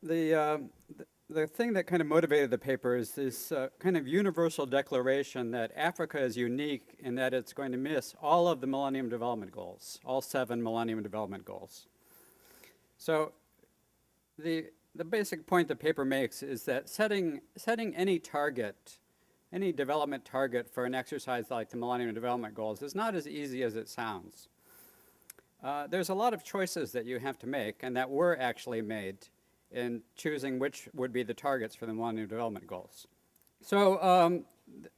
the thing that kind of motivated the paper is this kind of universal declaration that Africa is unique in that it's going to miss all of the Millennium Development Goals, all 7 Millennium Development Goals. So the basic point the paper makes is that setting any target, any development target for an exercise like the Millennium Development Goals is not as easy as it sounds. There's a lot of choices that you have to make and that were actually made in choosing which would be the targets for the Millennium Development Goals. So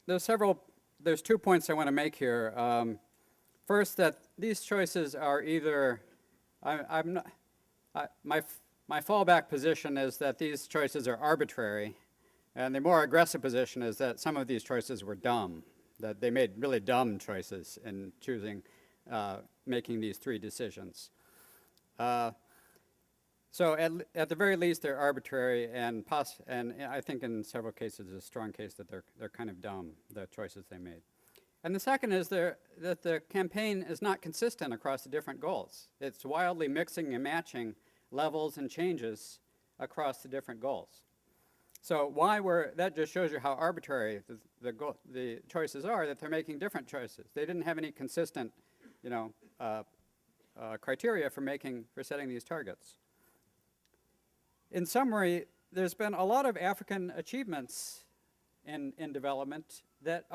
there's 2 points I want to make here. First, that these choices are either, my fallback position is that these choices are arbitrary, and the more aggressive position is that some of these choices were dumb, that they made really dumb choices in choosing, making these 3 decisions. So at the very least, they're arbitrary, and I think in several cases, there's a strong case that they're kind of dumb, the choices they made. And the second is that the campaign is not consistent across the different goals. It's wildly mixing and matching levels and changes across the different goals. So that just shows you how arbitrary the choices are, that they're making different choices. They didn't have any consistent, criteria for setting these targets. In summary, there's been a lot of African achievements in development that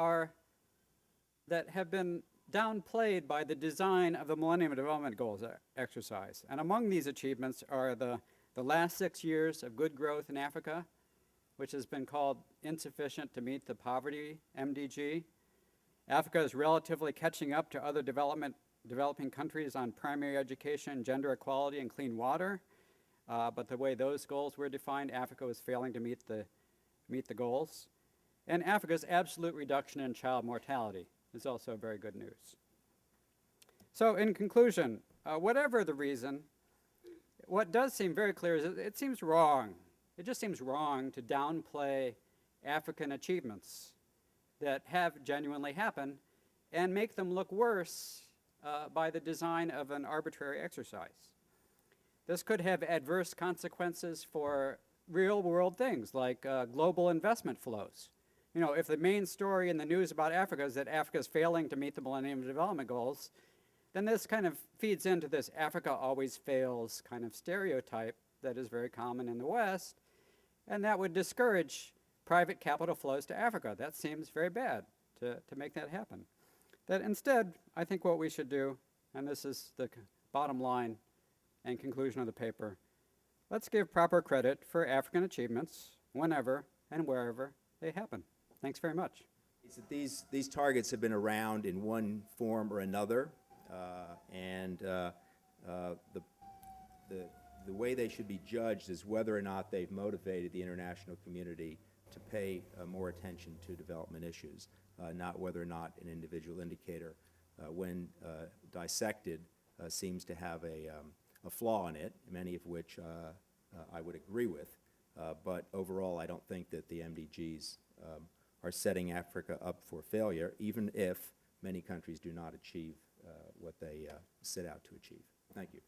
have been downplayed by the design of the Millennium Development Goals exercise. And among these achievements are the last 6 years of good growth in Africa, which has been called insufficient to meet the poverty MDG. Africa is relatively catching up to other developing countries on primary education, gender equality, and clean water. But the way those goals were defined, Africa was failing to meet the goals. And Africa's absolute reduction in child mortality is also very good news. So in conclusion, whatever the reason, what does seem very clear is it seems wrong. It just seems wrong to downplay African achievements that have genuinely happened and make them look worse by the design of an arbitrary exercise. This could have adverse consequences for real-world things like global investment flows. If the main story in the news about Africa is that Africa is failing to meet the Millennium Development Goals, then this kind of feeds into this Africa always fails kind of stereotype that is very common in the West, and that would discourage private capital flows to Africa. That seems very bad to make that happen. That instead, I think what we should do, and this is the bottom line and conclusion of the paper, let's give proper credit for African achievements whenever and wherever they happen. Thanks very much. These targets have been around in one form or another, and the way they should be judged is whether or not they've motivated the international community to pay more attention to development issues, not whether or not an individual indicator, when dissected, seems to have a flaw in it, many of which I would agree with. But overall, I don't think that the MDGs are setting Africa up for failure, even if many countries do not achieve what they set out to achieve. Thank you.